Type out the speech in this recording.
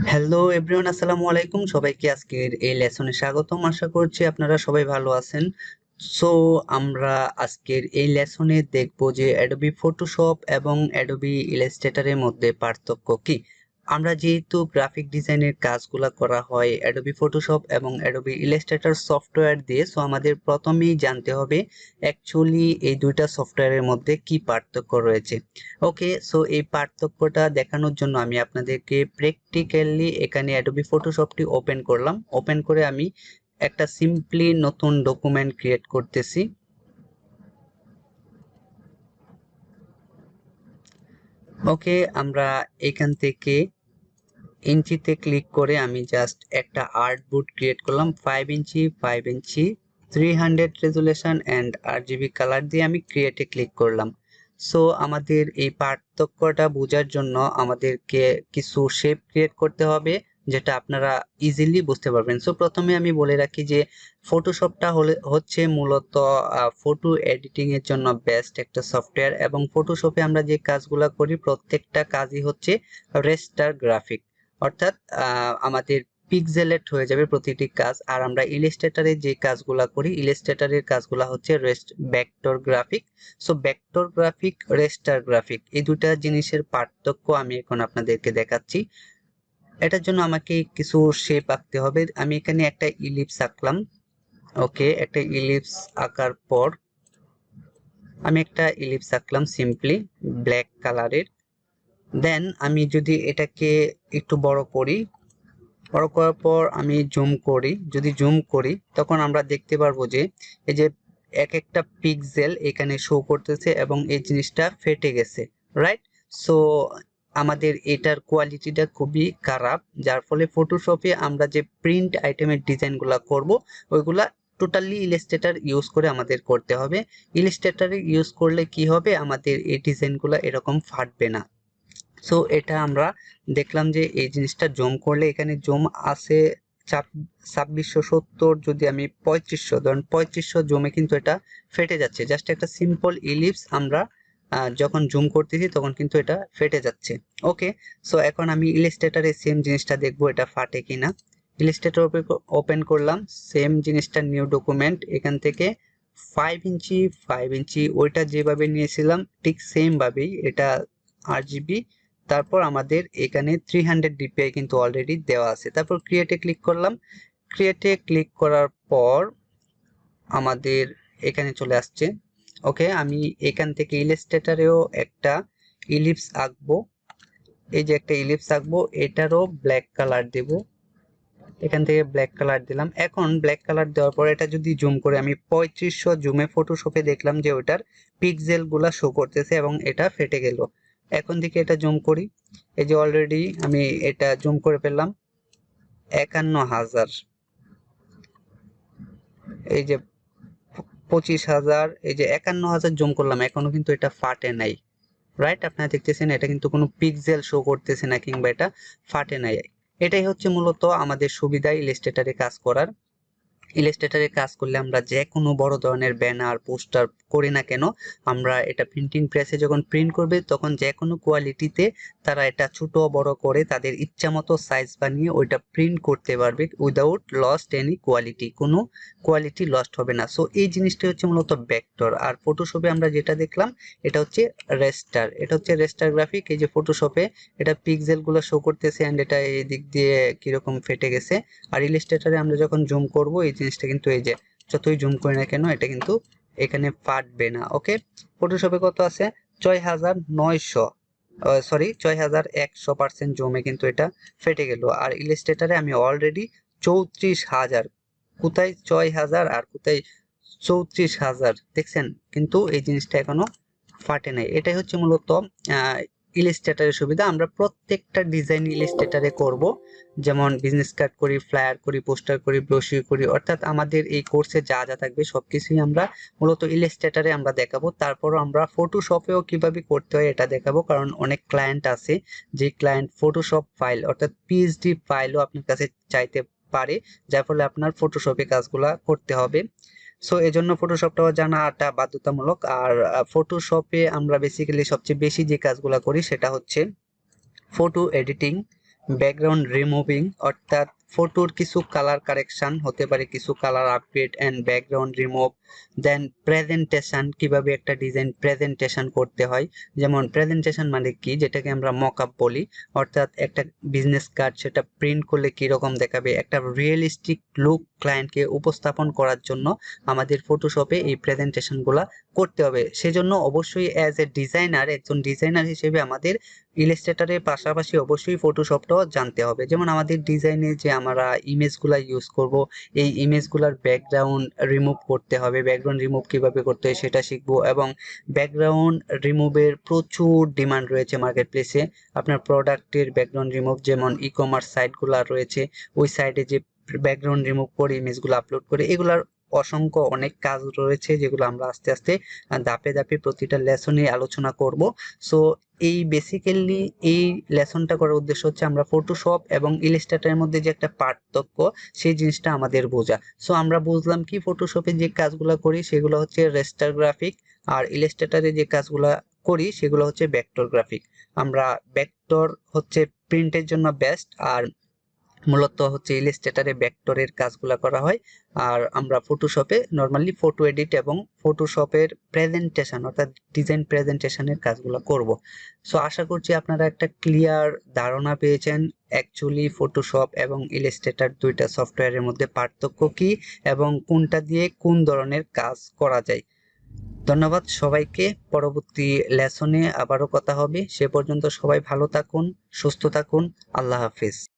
Hello everyone, আসসালামু আলাইকুম। সবাইকে আজকের এই লেসনে স্বাগতম। আশা করছি আপনারা সবাই ভালো আছেন। সো আমরা আজকের এই লেসনে দেখব যে অ্যাডোবি ফটোশপ এবং অ্যাডোবি ইলাস্ট্রেটরের মধ্যে পার্থক্য কি। আমরা যেহেতু গ্রাফিক ডিজাইনের কাজগুলা করা হয় অ্যাডোবি ফটোশপ এবং অ্যাডোবি ইলাস্ট্রেটর সফটওয়্যার দিয়ে, সো আমাদের প্রথমেই জানতে হবে অ্যাকচুয়ালি এই দুইটা সফটওয়্যারের মধ্যে কি পার্থক্য রয়েছে। ওকে, সো এই পার্থক্যটা দেখানোর জন্য আমি আপনাদেরকে প্র্যাকটিক্যালি এখানে অ্যাডোবি ফটোশপটি ওপেন করলাম। ওপেন করে আমি একটা সিম্পলি নতুন ডকুমেন্ট ক্রিয়েট করতেছি। ওকে, আমরা এখান থেকে ইঞ্চিতে ক্লিক করে আমি জাস্ট একটা আর্টবোর্ড ক্রিয়েট করলাম 5 ইঞ্চি 300 রেজুলেশন অ্যান্ড RGB কালার দিয়ে আমি ক্রিয়েটে ক্লিক করলাম। সো আমাদের এই পার্থক্যটা বোঝার জন্য আমাদেরকে কিছু শেপ ক্রিয়েট করতে হবে, যেটা আপনারা ইজিলি বুঝতে পারবেন। সো প্রথমে আমি বলে রাখি যে ফটোশপটা হচ্ছে মূলত ফটো এডিটিং এর জন্য বেস্ট একটা সফটওয়্যার, এবং ফটোশপে আমরা যে কাজগুলো করি প্রত্যেকটা কাজই হচ্ছে রেস্টার গ্রাফিক, অর্থাৎ আমাদের পিক্সেলেট হয়ে যাবে প্রতিটি কাজ। আর আমরা ইলাস্ট্রেটরে যে কাজগুলা করি, ইলাস্ট্রেটরের কাজগুলা হচ্ছে vector graphic. So vector graphic, raster graphic, এই দুটা জিনিসের পার্থক্য আমি এখন আপনাদেরকে দেখাচ্ছি। এটার জন্য আমাকে কিছু শেপ আঁকতে হবে। আমি এখানে একটা ইলিপস আঁকলাম। ওকে, একটা ইলিপস আঁকার পর আমি একটা ইলিপস আঁকলাম সিম্পলি ব্ল্যাক কালারের। দেন আমি যদি এটাকে একটু বড় করি, বড় করার পর আমি যদি জুম করি তখন আমরা দেখতে পারবো যে এই যে এক একটা পিক্সেল এখানে শো করতেছে এবং এই জিনিসটা ফেটে গেছে, রাইট? সো আমাদের এটার কোয়ালিটিটা খুবই খারাপ, যার ফলে ফটোশপে আমরা যে প্রিন্ট আইটেমের ডিজাইনগুলো করব ওইগুলা টোটালি ইলাস্ট্রেটর ইউজ করে আমাদের করতে হবে। ইলাস্ট্রেটর ইউজ করলে কি হবে, আমাদের এই ডিজাইনগুলো এরকম ফাটবে না। সো এটা আমরা দেখলাম যে এই জিনিসটা জুম করলে এখানে জুম আছে 2670, যদি আমি 3500 ধরুন 3500 জুমে কিন্তু এটা ফেটে যাচ্ছে। জাস্ট একটা সিম্পল ইলিপস আমরা যখন জুম করতেছি তখন কিন্তু এটা ফেটে যাচ্ছে। ওকে, সো এখন আমি ইলাস্ট্রেটরে সেম জিনিসটা দেখবো এটা ফাটে কিনা। ইলাস্ট্রেটর ওপেন করলাম, সেম জিনিসটা নিউ ডকুমেন্ট, এখান থেকে 5 ইঞ্চি ওইটা যেভাবে নিয়েছিলাম ঠিক সেম ভাবেই এটা RGB, তারপর আমাদের এখানে 300 DPI কিন্তু অলরেডি দেওয়া আছে। তারপর ক্রিয়েটে ক্লিক করলাম। ক্রিয়েটে ক্লিক করার পর আমাদের এখানে চলে আসছে। ওকে, আমি এখান থেকে ইলাস্ট্রেটরেও একটা ইলিপস আঁকবো। এই যে একটা ইলিপস আঁকবো, এটারও ব্ল্যাক কালার দেব। এখান থেকে ব্ল্যাক কালার দিলাম। এখন ব্ল্যাক কালার দেওয়ার পর এটা যদি জুম করে আমি 3500 জুমে ফটোশপে দেখলাম যে ওটার পিক্সেল গুলা শো করতেছে এবং এটা ফেটে গেল। এখন থেকে এটা জুম করি, এই যে অলরেডি আমি এটা জুম করে ফেললাম 51,000, এই যে 25,000, এই যে 51,000 জুম করলাম, এখনো কিন্তু এটা ফাটে নাই, রাইট? আপনারা দেখতেছেন এটা কিন্তু কোনো পিক্সেল শো করতেছে না কিংবা এটা ফাটে নাই। এটাই হচ্ছে মূলত আমাদের সুবিধা ইলাস্ট্রেটরে কাজ করার। ইলাস্ট্রেটরে কাজ করলে আমরা যে কোনো বড় ধরনের ব্যানার পোস্টার করি না কেন, আমরা এটা প্রিন্টিং প্রেসে যখন প্রিন্ট করবে তখন যে কোনো কোয়ালিটিতে তারা এটা ছোট বড় করে তাদের ইচ্ছা মতো সাইজ বানিয়ে ওইটা প্রিন্ট করতে পারবে উইদাউট লস্ট এনি কোয়ালিটি, কোনো কোয়ালিটি লস্ট হবে না। সো এই জিনিসটা হচ্ছে মূলত ভেক্টর। আর ফটোশপে আমরা যেটা দেখলাম এটা হচ্ছে রেস্টার, এটা হচ্ছে রেস্টার গ্রাফিক। এই যে ফটোশপে এটা পিক্সেল গুলো শো করতেছে এন্ড এটা এই দিক দিয়ে কিরকম ফেটে গেছে। আর ইলাস্ট্রেটরে আমরা যখন জুম করব এই জিনিসটা কিন্তু এই যে যতই জুম করি না কেন এটা কিন্তু এখানে ফাটবে না। ওকে, ফটোশপে কত আছে 6900, সরি 6100% জুমে কিন্তু এটা ফেটে গেল। আর ইলাস্ট্রেটরে আমি অলরেডি 34,000, কোথায় 6000 আর কোথায় 34,000 দেখছেন, কিন্তু এই জিনিসটা এখনো ফাটে নাই। এটাই হচ্ছে মূলত ইলাস্ট্রেটরের সুবিধা। আমরা প্রত্যেকটা ডিজাইন ইলাস্ট্রেটরে করব, যেমন বিজনেস কার্ড করি, ফ্লায়ার করি, পোস্টার করি, ব্রোশিওর করি, অর্থাৎ আমাদের এই কোর্সে যা যা থাকবে সবকিছুই আমরা মূলত ইলাস্ট্রেটরে আমরা দেখাবো। তারপর আমরা ফটোশপেও কিভাবে করতে হয় এটা দেখাবো, কারণ অনেক ক্লায়েন্ট আছে যে ক্লায়েন্ট ফটোশপ ফাইল অর্থাৎ পিএইচডি ফাইলও আপনার কাছে চাইতে পারে, যার ফলে আপনার ফটোশপে কাজগুলা করতে হবে। সো এজন্য ফটোশপটাও জানাটা বাধ্যতামূলক। আর ফটোশপে আমরা বেসিক্যালি সবচেয়ে বেশি যে কাজগুলো করি সেটা হচ্ছে ফটো এডিটিং, ব্যাকগ্রাউন্ড রিমুভিং, অর্থাৎ ফটোর কিছু কালার কারেকশন হতে পারে, কিছু colour upgrade and background remove. Then presentation, কিভাবে একটা ডিজাইন প্রেজেন্টেশন করতে হয়। যেমন প্রেজেন্টেশন মানে কি, যেটাকে আমরা মকআপ বলি, অর্থাৎ একটা বিজনেস কার্ড সেটা প্রিন্ট করলে কি রকম দেখাবে, একটা রিয়েলিস্টিক লুক ক্লায়েন্টকে উপস্থাপন করার জন্য আমাদের ফটোশপে এই প্রেজেন্টেশনগুলো করতে হবে। সেজন্য অবশ্যই অ্যাজ এ ডিজাইনার, একজন ডিজাইনার হিসেবে আমাদের ইলাস্ট্রেটরের পাশাপাশি অবশ্যই ফটোশপটাও জানতে হবে। যেমন আমাদের ডিজাইনে যে আমরা ইমেজগুলা ইউজ করব, এই ইমেজগুলার ব্যাকগ্রাউন্ড রিমুভ করতে হবে, ব্যাকগ্রাউন্ড রিমুভ কিভাবে করতে হয় সেটা শিখবো। এবং ব্যাকগ্রাউন্ড রিমুভের প্রচুর ডিমান্ড রয়েছে মার্কেট প্লেসে। আপনার প্রোডাক্টের ব্যাকগ্রাউন্ড রিমুভ, যেমন ই কমার্স সাইটগুলো রয়েছে, ওই সাইটে যে ব্যাকগ্রাউন্ড রিমুভ করে ইমেজগুলো আপলোড করে, এগুলার অসংখ্য অনেক কাজ রয়েছে, যেগুলো আমরা আস্তে আস্তে ধাপে ধাপে প্রতিটা লেসনে আলোচনা করব। সো এই বেসিক্যালি এই লেসনটা করার উদ্দেশ্য হচ্ছে আমরা ফটোশপ এবং ইলাস্ট্রেটরের মধ্যে যে একটা পার্থক্য, সেই জিনিসটা আমাদের বোঝা। সো আমরা বুঝলাম কি, ফটোশপে যে কাজগুলো করি সেগুলো হচ্ছে রেস্টার গ্রাফিক, আর ইলাস্ট্রেটরে যে কাজগুলো করি সেগুলো হচ্ছে ভেক্টর গ্রাফিক। আমরা ভেক্টর হচ্ছে প্রিন্টের জন্য বেস্ট, আর মূলত হচ্ছে ইলাস্ট্রেটরে ভেক্টরের কাজগুলো করা হয়। আর আমরা ফটোশপে নরমালি ফটো এডিট এবং ফটোশপের প্রেজেন্টেশন অর্থাৎ ডিজাইন প্রেজেন্টেশনের কাজগুলো করব। সো আশা করছি আপনারা একটা ক্লিয়ার ধারণা পেয়েছেন অ্যাকচুয়ালি ফটোশপ এবং ইলাস্ট্রেটর দুইটা সফটওয়্যারের মধ্যে পার্থক্য কি এবং কোনটা দিয়ে কোন ধরনের কাজ করা যায়। ধন্যবাদ সবাইকে। পরবর্তী লেসনে আবারও কথা হবে। সে পর্যন্ত সবাই ভালো থাকুন, সুস্থ থাকুন। আল্লাহ হাফিজ।